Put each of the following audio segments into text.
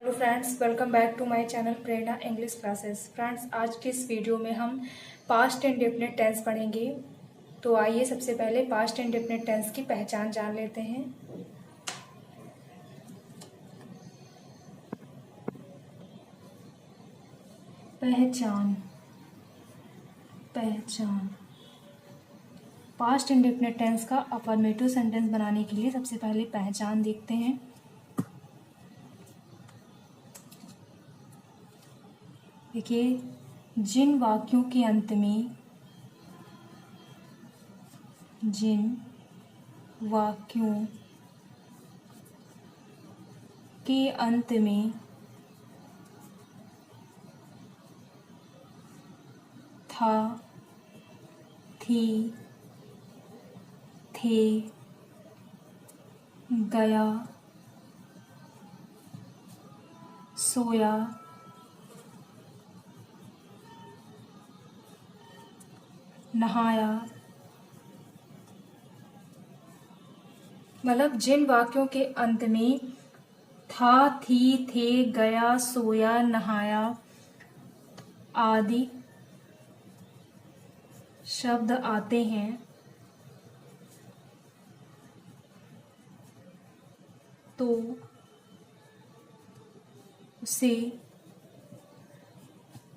Hello friends, welcome back to my channel Prerna English classes. Friends, आज के इस video में हम पास्ट इंडेफिनिट टेंस पढ़ेंगे। तो आइए सबसे पहले पास्ट इंडेफिनिट टेंस की पहचान जान लेते हैं। पहचान पास्ट इंडेफिनिट टेंस का अफर्मेटिव सेंटेंस बनाने के लिए सबसे पहले पहचान देखते हैं। देखिए, जिन वाक्यों के अंत में था, थी, थे, गया, सोया, नहाया, मतलब जिन वाक्यों के अंत में था, थी, थे, गया, सोया, नहाया आदि शब्द आते हैं तो उसे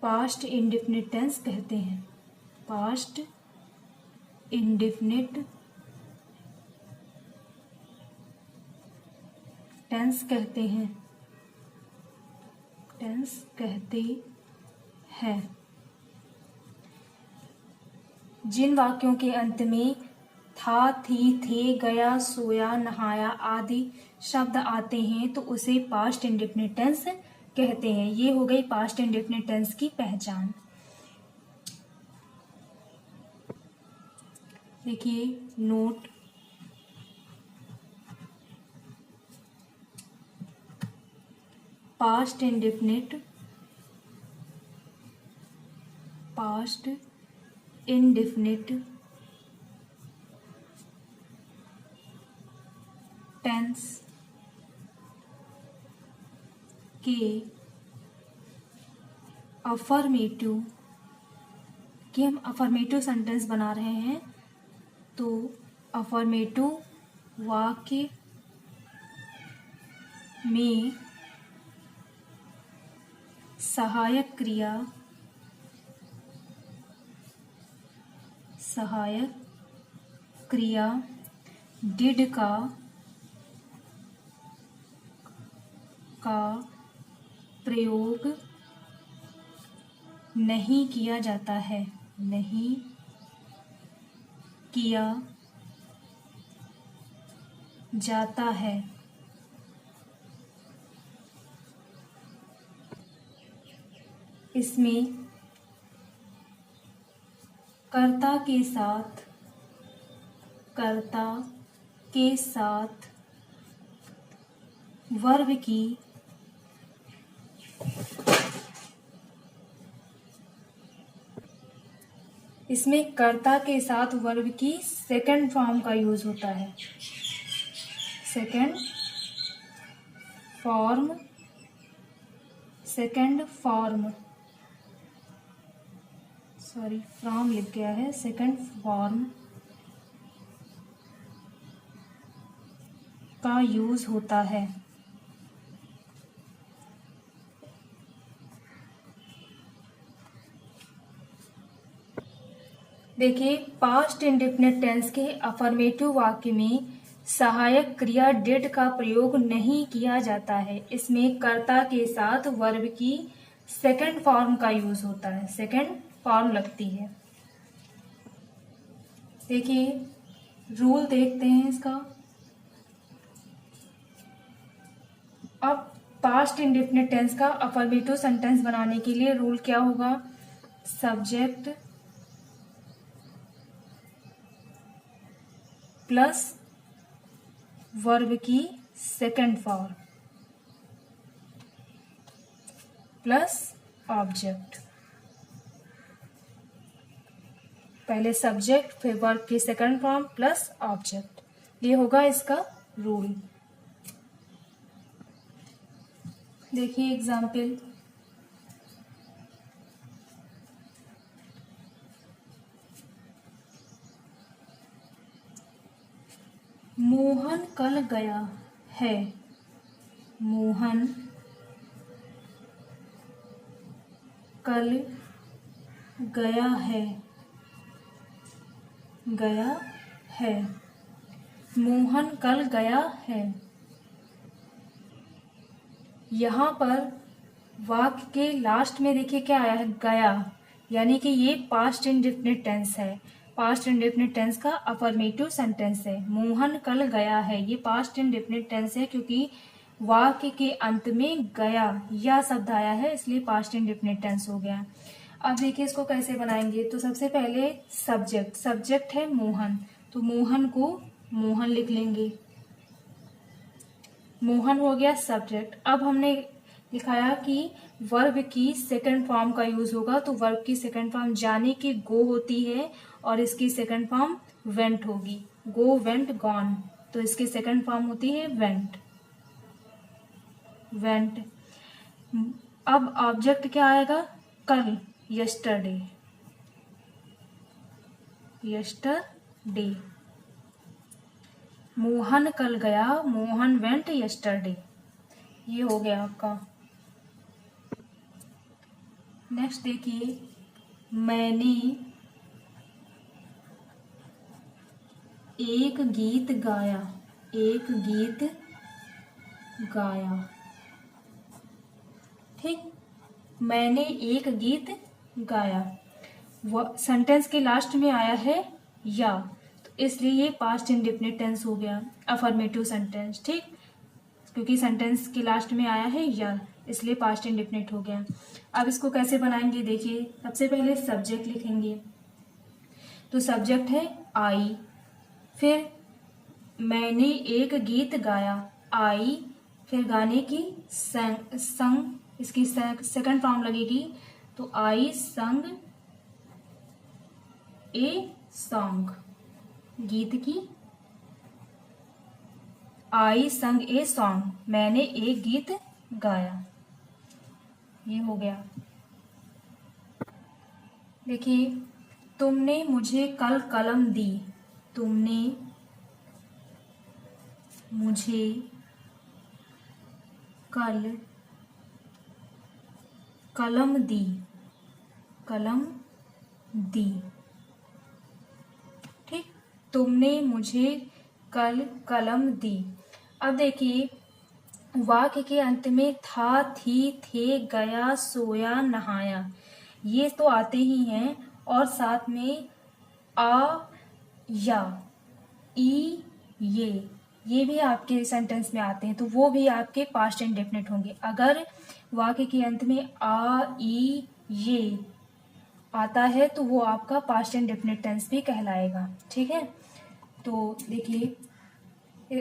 पास्ट इंडेफिनिट टेंस कहते हैं। पास्ट इंडेफिनिट टेंस कहते हैं। जिन वाक्यों के अंत में था, थी, थे, गया, सोया, नहाया आदि शब्द आते हैं तो उसे पास्ट इंडेफिनिट टेंस कहते हैं। ये हो गई पास्ट इंडेफिनिट टेंस की पहचान। देखिए नोट, पास्ट इंडेफिनिट टेंस के अफर्मेटिव कि हम अफर्मेटिव सेंटेंस बना रहे हैं तो अफर्मेटिव वाक्य में सहायक क्रिया डिड का प्रयोग नहीं किया जाता है। इसमें कर्ता के साथ वर्ब की सेकंड फॉर्म का यूज होता है। सेकंड फॉर्म फ्रॉम लिख गया है। सेकंड फॉर्म का यूज होता है। देखिए, पास्ट इंडेफिनिट टेंस के अफर्मेटिव वाक्य में सहायक क्रिया डिड का प्रयोग नहीं किया जाता है। इसमें कर्ता के साथ वर्ब की सेकंड फॉर्म का यूज होता है, सेकंड फॉर्म लगती है। देखिए रूल देखते हैं इसका। अब पास्ट इंडेफिनिट टेंस का अफर्मेटिव सेंटेंस बनाने के लिए रूल क्या होगा? सब्जेक्ट प्लस वर्ब की सेकंड फॉर्म प्लस ऑब्जेक्ट। पहले सब्जेक्ट फिर वर्ब की सेकंड फॉर्म प्लस ऑब्जेक्ट, ये होगा इसका रूल। देखिए एग्जाम्पल, मोहन कल गया है। मोहन कल गया है। गया है। मोहन कल गया है। यहाँ पर वाक्य के लास्ट में देखिए क्या आया है, गया, यानी कि ये पास्ट इंडेफिनिट टेंस है। पास्ट इंडेफिनिट टेंस का अफर्मेटिव सेंटेंस है। मोहन कल गया है, ये पास्ट इंडेफिनिट टेंस है क्योंकि वाक्य के अंत में गया या शब्द आया है, इसलिए पास्ट इंडेफिनिट टेंस हो गया। अब देखिए इसको कैसे बनाएंगे। तो सबसे पहले सब्जेक्ट, सब्जेक्ट है मोहन, तो मोहन को मोहन लिख लेंगे। मोहन हो गया सब्जेक्ट। अब हमने दिखाया कि वर्ब की सेकंड फॉर्म का यूज होगा, तो वर्ब की सेकंड फॉर्म जाने की गो होती है और इसकी सेकंड फॉर्म वेंट होगी। गो, वेंट, गॉन, तो इसकी सेकंड फॉर्म होती है वेंट। वेंट। अब ऑब्जेक्ट क्या आएगा, कल, यस्टरडे। यस्टरडे। मोहन कल गया, मोहन वेंट यस्टरडे। ये हो गया आपका। नेक्स्ट देखिए, मैंने एक गीत गाया। एक गीत गाया। ठीक, मैंने एक गीत गाया। वह सेंटेंस के लास्ट में आया है या, तो इसलिए ये पास्ट इंडेफिनिट टेंस हो गया, अफर्मेटिव सेंटेंस। ठीक, क्योंकि सेंटेंस के लास्ट में आया है या, इसलिए पास्ट इंडेफिनिट हो गया। अब इसको कैसे बनाएंगे देखिए, सबसे पहले सब्जेक्ट लिखेंगे। तो सब्जेक्ट है आई, फिर मैंने एक गीत गाया, आई, फिर गाने की संग, इसकी सेकंड फॉर्म लगेगी, तो आई संग ए सॉन्ग। गीत की आई संग ए सॉन्ग, मैंने एक गीत गाया। ये हो गया। देखिए, तुमने मुझे कल कलम दी। तुमने मुझे कल कलम दी। कलम दी। ठीक, तुमने मुझे कल कलम दी। अब देखिए वाक्य के अंत में था, थी, थे, गया, सोया, नहाया, ये तो आते ही हैं, और साथ में आ, या, ई, ये भी आपके सेंटेंस में आते हैं, तो वो भी आपके पास्ट इंडेफिनिट होंगे। अगर वाक्य के अंत में आ, ई, ये आता है तो वो आपका पास्ट इंडेफिनिट टेंस भी कहलाएगा। ठीक है, तो देखिए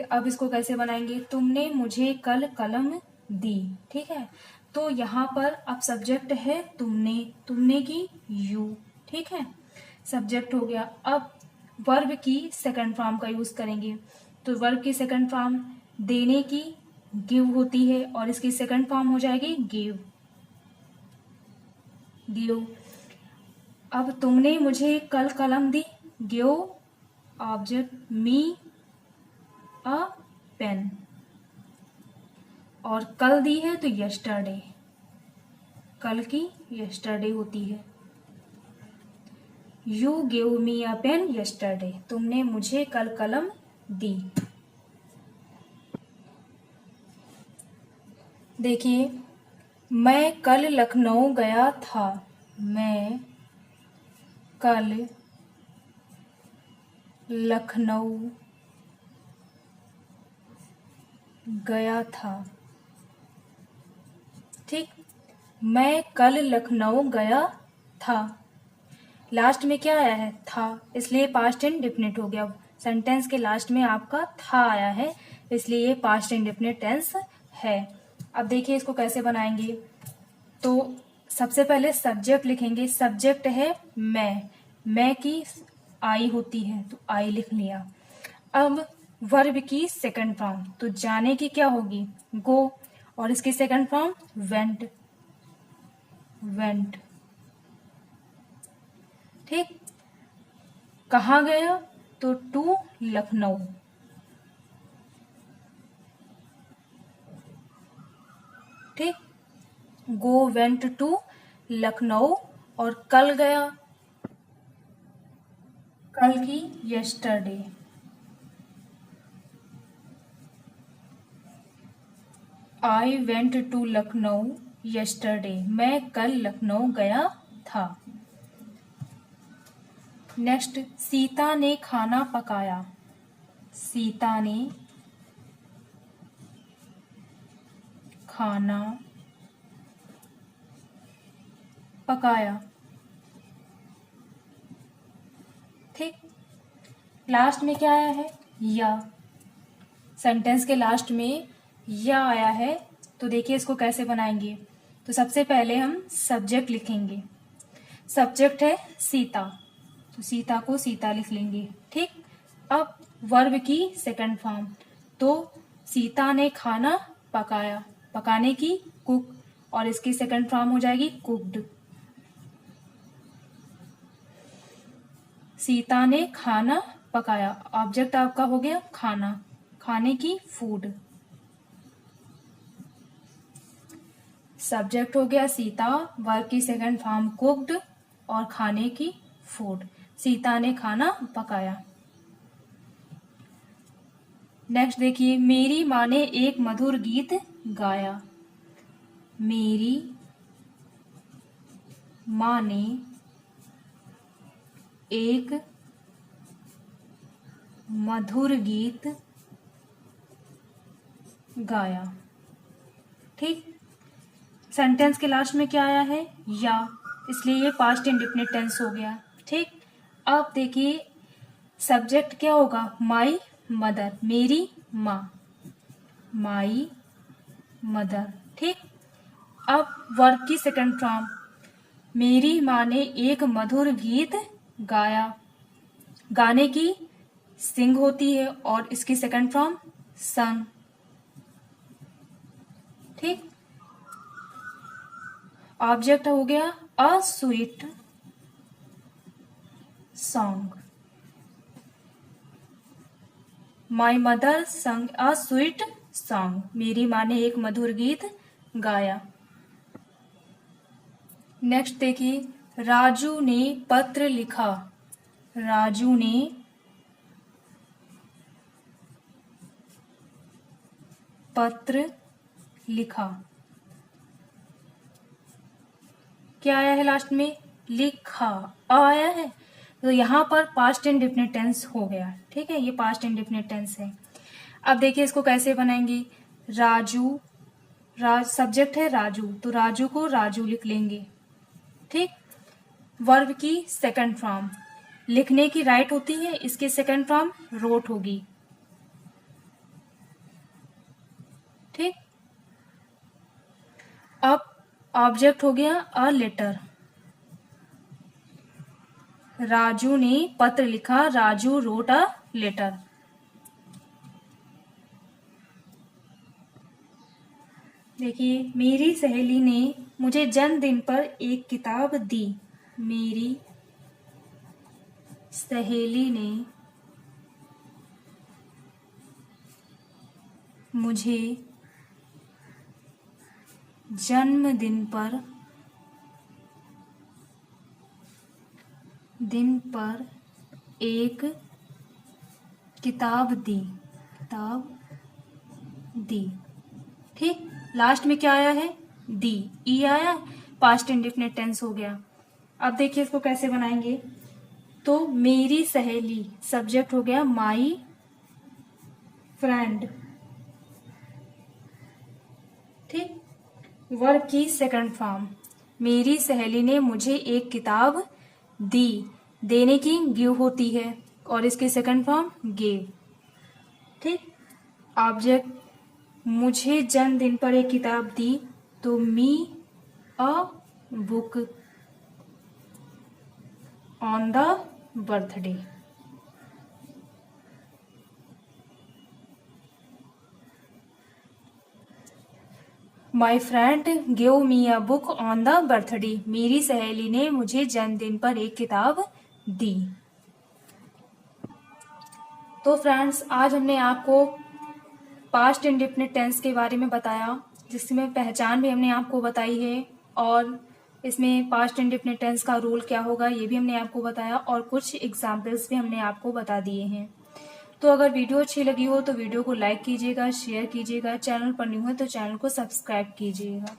अब इसको कैसे बनाएंगे। तुमने मुझे कल कलम दी। ठीक है, तो यहाँ पर अब सब्जेक्ट है तुमने, तुमने की यू। ठीक है, सब्जेक्ट हो गया। अब वर्ब की सेकंड फॉर्म का यूज करेंगे। तो वर्ब की सेकंड फॉर्म देने की गिव होती है और इसकी सेकंड फॉर्म हो जाएगी गिव। गिव। अब तुमने मुझे कल कलम दी, give object me a pen, और कल दी है तो यस्टरडे, कल की यस्टरडे होती है। You give me a pen yesterday, तुमने मुझे कल कलम दी। देखिए, मैं कल लखनऊ गया था। मैं कल लखनऊ गया था। ठीक, मैं कल लखनऊ गया था। लास्ट में क्या आया है, था, इसलिए पास्ट इंडेफिनिट हो गया। सेंटेंस के लास्ट में आपका था आया है, इसलिए ये पास्ट इंडेफिनिट टेंस है। अब देखिए इसको कैसे बनाएंगे। तो सबसे पहले सब्जेक्ट लिखेंगे। सब्जेक्ट है मैं की आई होती है, तो आई लिख लिया। अब वर्ब की सेकंड फॉर्म, तो जाने की क्या होगी, गो, और इसकी सेकंड फॉर्म वेंट, वेंट। ठीक, कहाँ गया? तो टू लखनऊ। ठीक, गो वेंट टू लखनऊ। और कल गया, कल की yesterday. I went to Lucknow yesterday, मैं कल लखनऊ गया था। नेक्स्ट, सीता ने खाना पकाया, सीता ने खाना पकाया। ठीक, लास्ट में क्या आया है? या। सेंटेंस के लास्ट में या आया है, तो देखिए इसको कैसे बनाएंगे। तो सबसे पहले हम सब्जेक्ट लिखेंगे। सब्जेक्ट है सीता, तो सीता को सीता लिख लेंगे। ठीक, अब वर्ब की सेकंड फॉर्म, तो सीता ने खाना पकाया, पकाने की कुक, और इसकी सेकंड फॉर्म हो जाएगी कुक्ड। सीता ने खाना पकाया, ऑब्जेक्ट आपका हो गया खाना, खाने की फूड। सब्जेक्ट हो गया सीता, वर्ब की सेकंड फॉर्म कुक्ड और खाने की फूड। सीता ने खाना पकाया। नेक्स्ट देखिए, मेरी माँ ने एक मधुर गीत गाया, मेरी माँ ने एक मधुर गीत गाया। ठीक, सेंटेंस के लास्ट में क्या आया है? या, इसलिए ये पास्ट इंडेफिनिट टेंस हो गया। ठीक, अब देखिए सब्जेक्ट क्या होगा? माई मदर, मेरी माँ, माई मदर। ठीक, अब वर्ब की सेकंड फॉर्म, मेरी माँ ने एक मधुर गीत गाया, गाने की सिंग होती है और इसकी सेकंड फॉर्म संग। ठीक, ऑब्जेक्ट हो गया a sweet song, my mother संग अ स्वीट सॉन्ग, मेरी माँ ने एक मधुर गीत गाया। नेक्स्ट देखिए, राजू ने पत्र लिखा, राजू ने पत्र लिखा। क्या आया है लास्ट में? लिखा, आया है, तो यहाँ पर पास्ट इंडेफिनिट टेंस हो गया। ठीक है, ये पास्ट इंडेफिनिट टेंस है। अब देखिए इसको कैसे बनाएंगे। राजू, सब्जेक्ट है राजू, तो राजू को राजू लिख लेंगे। ठीक, वर्ब की सेकंड फॉर्म, लिखने की राइट होती है, इसकी सेकंड फॉर्म रोट होगी। ठीक, अब ऑब्जेक्ट हो गया अ लेटर, राजू ने पत्र लिखा, राजू रोट अ लेटर। देखिए, मेरी सहेली ने मुझे जन्मदिन पर एक किताब दी, मेरी सहेली ने मुझे जन्मदिन पर एक किताब दी, ठीक, लास्ट में क्या आया है? दी, ई आया, पास्ट इंडेफिनिट टेंस हो गया। अब देखिए इसको कैसे बनाएंगे। तो मेरी सहेली, सब्जेक्ट हो गया माई फ्रेंड। ठीक, वर्ब की सेकंड फॉर्म, मेरी सहेली ने मुझे एक किताब दी, देने की गिव होती है और इसकी सेकंड फॉर्म गेव। ठीक, ऑब्जेक्ट, मुझे जन्मदिन पर एक किताब दी, तो me a book on the birthday. My friend give me a book on the birthday. मेरी सहेली ने मुझे जन्मदिन पर एक किताब दी। तो फ्रेंड्स, आज हमने आपको पास्ट इंडेफिनिट टेंस के बारे में बताया, जिसमें पहचान भी हमने आपको बताई है, और इसमें पास्ट इंडेफिनिट टेंस का रूल क्या होगा ये भी हमने आपको बताया, और कुछ एग्जाम्पल्स भी हमने आपको बता दिए हैं। तो अगर वीडियो अच्छी लगी हो तो वीडियो को लाइक कीजिएगा, शेयर कीजिएगा, चैनल पर न्यू है तो चैनल को सब्सक्राइब कीजिएगा।